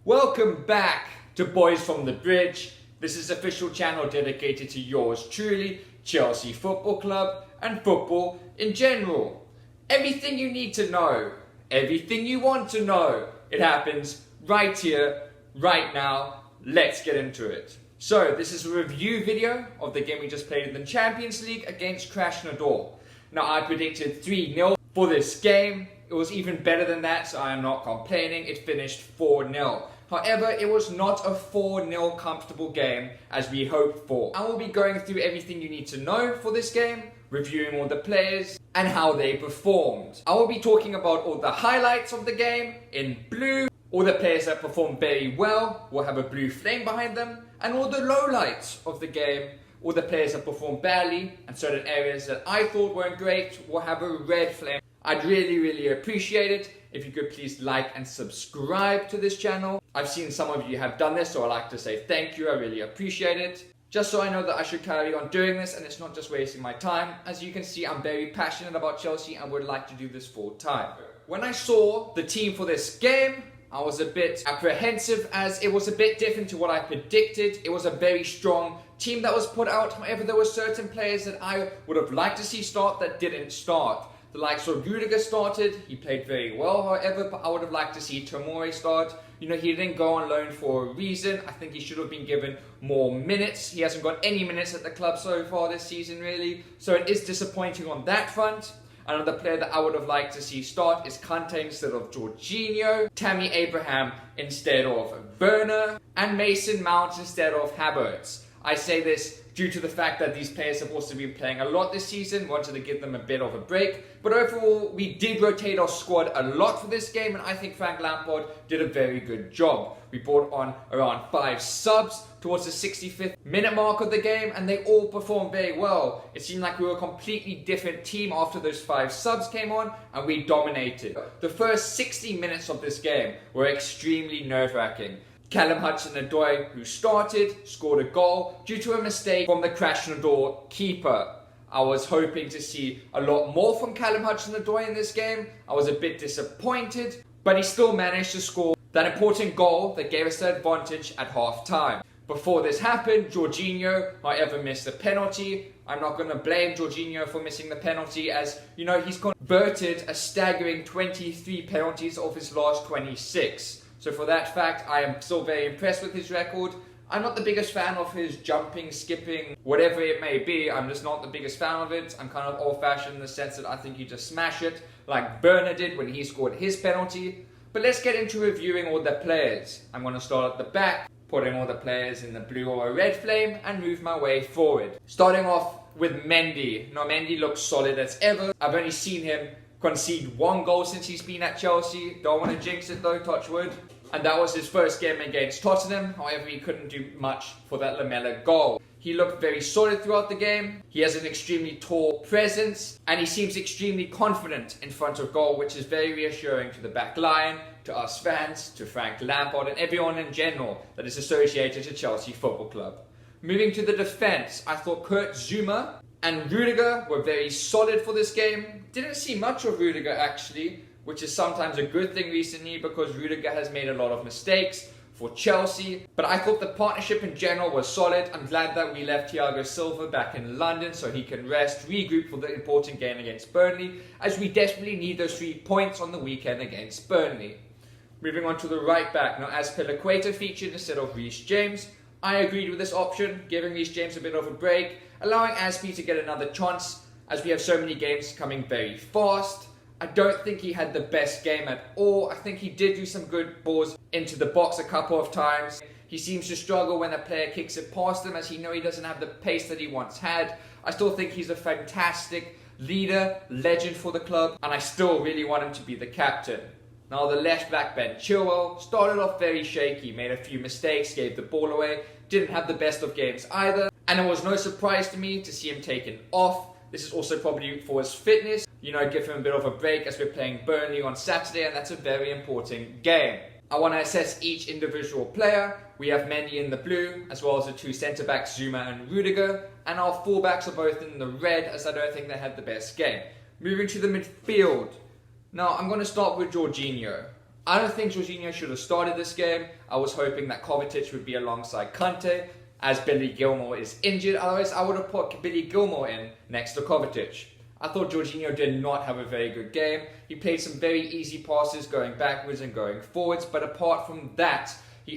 Welcome back to Boys from the Bridge. This is an official channel dedicated to yours truly, Chelsea Football Club and football in general. Everything you need to know, everything you want to know, it happens right here, right now. Let's get into it. So this is a review video of the game we just played in the Champions League against KRASNODAR. Now I predicted 3-0 for this game. It was even better than that, so I am not complaining. It finished 4-0. However, it was not a 4-0 comfortable game as we hoped for. I will be going through everything you need to know for this game, reviewing all the players and how they performed. I will be talking about all the highlights of the game in blue, all the players that performed very well will have a blue flame behind them, and all the lowlights of the game, all the players that performed badly and certain areas that I thought weren't great will have a red flame. I'd really appreciate it if you could please like and subscribe to this channel. I've seen some of you have done this, so I'd like to say thank you. I really appreciate it. Just so I know that I should carry on doing this and it's not just wasting my time. As you can see, I'm very passionate about Chelsea and would like to do this full time. When I saw the team for this game, I was a bit apprehensive as it was a bit different to what I predicted. It was a very strong team that was put out. However, there were certain players that I would have liked to see start that didn't start. The likes of Rudiger started, he played very well, however, but I would have liked to see Tomori start. You know, he didn't go on loan for a reason. I think he should have been given more minutes. He hasn't got any minutes at the club so far this season, really. So it is disappointing on that front. Another player that I would have liked to see start is Kante instead of Jorginho, Tammy Abraham instead of Werner, and Mason Mount instead of Havertz. I say this due to the fact that these players have also been playing a lot this season, wanted to give them a bit of a break. But overall, we did rotate our squad a lot for this game, and I think Frank Lampard did a very good job. We brought on around 5 subs towards the 65th minute mark of the game, and they all performed very well. It seemed like we were a completely different team after those 5 subs came on, and we dominated. The first 60 minutes of this game were extremely nerve-wracking. Callum Hudson-Odoi, who started, scored a goal due to a mistake from the KRASNODAR keeper. I was hoping to see a lot more from Callum Hudson-Odoi in this game. I was a bit disappointed, but he still managed to score that important goal that gave us the advantage at half-time. Before this happened, Jorginho, however, missed a penalty. I'm not going to blame Jorginho for missing the penalty as, you know, he's converted a staggering 23 penalties of his last 26. So for that fact, I am still very impressed with his record. I'm not the biggest fan of his jumping, skipping, whatever it may be. I'm just not the biggest fan of it. I'm kind of old-fashioned in the sense that I think you just smash it like Werner did when he scored his penalty. But let's get into reviewing all the players. I'm going to start at the back, putting all the players in the blue or red flame and move my way forward. Starting off with Mendy. Now Mendy looks solid as ever. I've only seen him concede 1 goal since he's been at Chelsea. Don't want to jinx it though, touch wood. And that was his first game against Tottenham. However, he couldn't do much for that Lamela goal. He looked very solid throughout the game. He has an extremely tall presence and he seems extremely confident in front of goal, which is very reassuring to the back line, to us fans, to Frank Lampard and everyone in general that is associated to Chelsea Football Club. Moving to the defence, I thought Kurt Zouma and Rudiger were very solid for this game. Didn't see much of Rudiger actually, which is sometimes a good thing recently because Rudiger has made a lot of mistakes for Chelsea. But I thought the partnership in general was solid. I'm glad that we left Thiago Silva back in London so he can rest, regroup for the important game against Burnley, as we desperately need those 3 points on the weekend against Burnley. Moving on to the right back. Now, as Azpilicueta featured instead of Reece James, I agreed with this option, giving Reece James a bit of a break, allowing Azpi to get another chance as we have so many games coming very fast. I don't think he had the best game at all. I think he did do some good balls into the box a couple of times. He seems to struggle when a player kicks it past him as he doesn't have the pace that he once had. I still think he's a fantastic leader, legend for the club, and I still really want him to be the captain. Now the left back Ben Chilwell started off very shaky, made a few mistakes, gave the ball away, didn't have the best of games either, and it was no surprise to me to see him taken off. This is also probably for his fitness, give him a bit of a break as we're playing Burnley on Saturday and that's a very important game. I want to assess each individual player. We have Mendy in the blue as well as the 2 centre-backs Zouma and Rudiger, and our full-backs are both in the red as I don't think they had the best game. Moving to the midfield. Now I'm going to start with Jorginho. I don't think Jorginho should have started this game. I was hoping that Kovacic would be alongside Kante, as Billy Gilmour is injured. Otherwise, I would have put Billy Gilmour in next to Kovacic. I thought Jorginho did not have a very good game. He played some very easy passes going backwards and going forwards, but apart from that,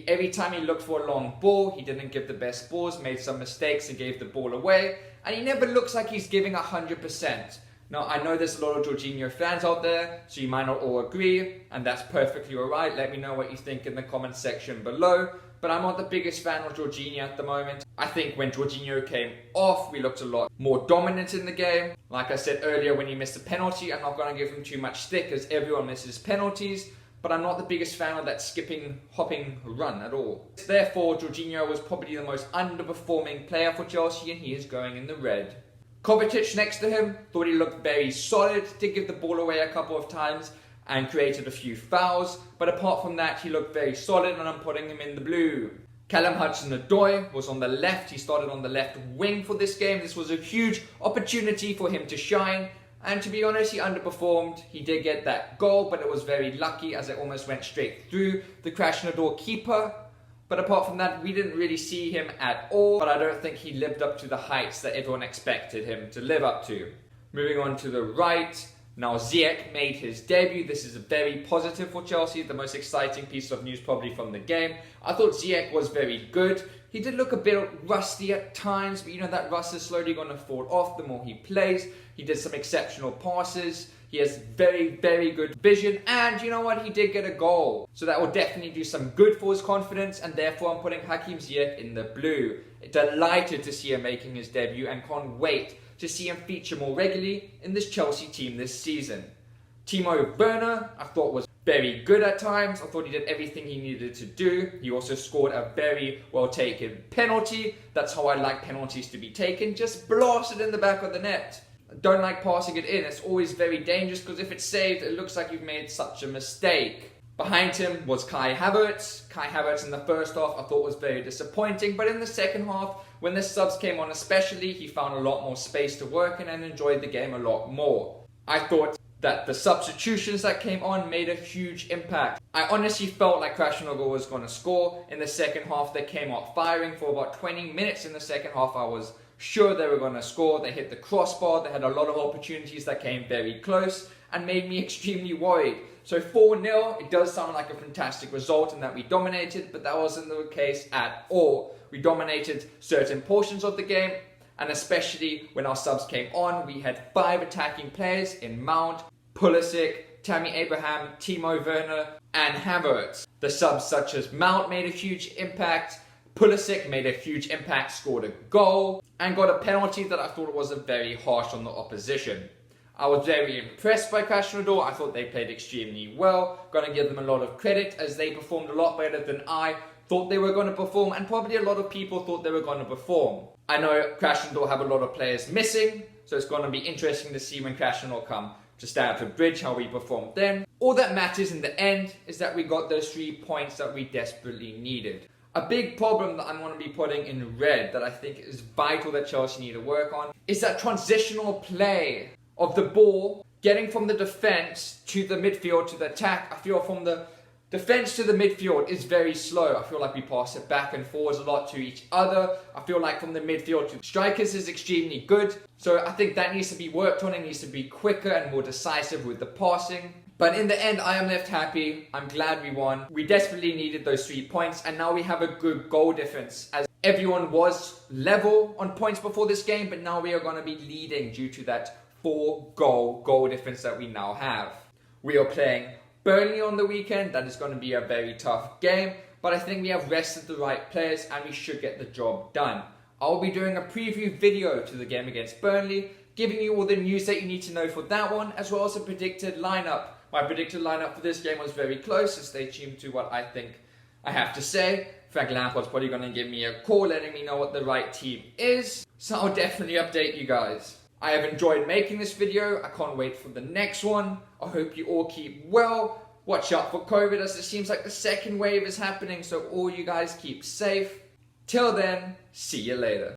every time he looked for a long ball, he didn't give the best balls, made some mistakes and gave the ball away, and he never looks like he's giving 100%. Now, I know there's a lot of Jorginho fans out there, so you might not all agree, and that's perfectly alright. Let me know what you think in the comment section below. But I'm not the biggest fan of Jorginho at the moment. I think when Jorginho came off, we looked a lot more dominant in the game. Like I said earlier, when he missed a penalty, I'm not going to give him too much stick, as everyone misses penalties. But I'm not the biggest fan of that skipping, hopping run at all. Therefore, Jorginho was probably the most underperforming player for Chelsea, and he is going in the red. Kovacic next to him, thought he looked very solid, did give the ball away a couple of times and created a few fouls, but apart from that he looked very solid, and I'm putting him in the blue. Callum Hudson-Odoi was on the left. He started on the left wing for this game. This was a huge opportunity for him to shine, and to be honest, he underperformed. He did get that goal, but it was very lucky as it almost went straight through the KRASNODAR keeper. But apart from that, we didn't really see him at all, but I don't think he lived up to the heights that everyone expected him to live up to. Moving on to the right, now Ziyech made his debut. This is very positive for Chelsea, the most exciting piece of news probably from the game. I thought Ziyech was very good. He did look a bit rusty at times, but you know that rust is slowly going to fall off the more he plays. He did some exceptional passes. He has very, very good vision, and you know what? He did get a goal. So that will definitely do some good for his confidence, and therefore I'm putting Hakim Ziyech in the blue. Delighted to see him making his debut and can't wait to see him feature more regularly in this Chelsea team this season. Timo Werner, I thought was very good at times. I thought he did everything he needed to do. He also scored a very well taken penalty. That's how I like penalties to be taken. Just blast it in the back of the net. Don't like passing it in. It's always very dangerous because if it's saved, it looks like you've made such a mistake. Behind him was Kai Havertz. Kai Havertz in the first half I thought was very disappointing, but in the second half, when the subs came on especially, he found a lot more space to work in and enjoyed the game a lot more. I thought that the substitutions that came on made a huge impact. I honestly felt like KRASNODAR was going to score. In the second half, they came out firing for about 20 minutes in the second half. I was sure they were going to score. They hit the crossbar. They had a lot of opportunities that came very close and made me extremely worried. So 4-0, it does sound like a fantastic result in that we dominated, but that wasn't the case at all. We dominated certain portions of the game, and especially when our subs came on, we had 5 attacking players in Mount, Pulisic, Tammy Abraham, Timo Werner, and Havertz. The subs such as Mount made a huge impact, Pulisic made a huge impact, scored a goal, and got a penalty that I thought was very harsh on the opposition. I was very impressed by KRASNODAR. I thought they played extremely well. Gonna give them a lot of credit as they performed a lot better than I thought they were going to perform, and probably a lot of people thought they were going to perform. I know KRASNODAR have a lot of players missing, so it's going to be interesting to see when KRASNODAR come to Stamford Bridge how we perform then. All that matters in the end is that we got those 3 points that we desperately needed. A big problem that I'm going to be putting in red that I think is vital that Chelsea need to work on is that transitional play of the ball getting from the defense to the midfield to the attack. I feel from the defense to the midfield is very slow. I feel like we pass it back and forwards a lot to each other. I feel like from the midfield to strikers is extremely good. So I think that needs to be worked on. It needs to be quicker and more decisive with the passing. But in the end, I am left happy. I'm glad we won. We desperately needed those 3 points, and now we have a good goal difference, as everyone was level on points before this game, but now we are going to be leading due to that 4-goal difference that we now have. We are playing Burnley on the weekend. That is going to be a very tough game, but I think we have rested the right players and we should get the job done. I'll be doing a preview video to the game against Burnley, giving you all the news that you need to know for that one, as well as a predicted lineup. My predicted lineup for this game was very close, so stay tuned to what I think I have to say. Frank Lampard's probably going to give me a call letting me know what the right team is, so I'll definitely update you guys. I have enjoyed making this video. I can't wait for the next one. I hope you all keep well. Watch out for COVID, as it seems like the second wave is happening, so all you guys keep safe. Till then, see you later.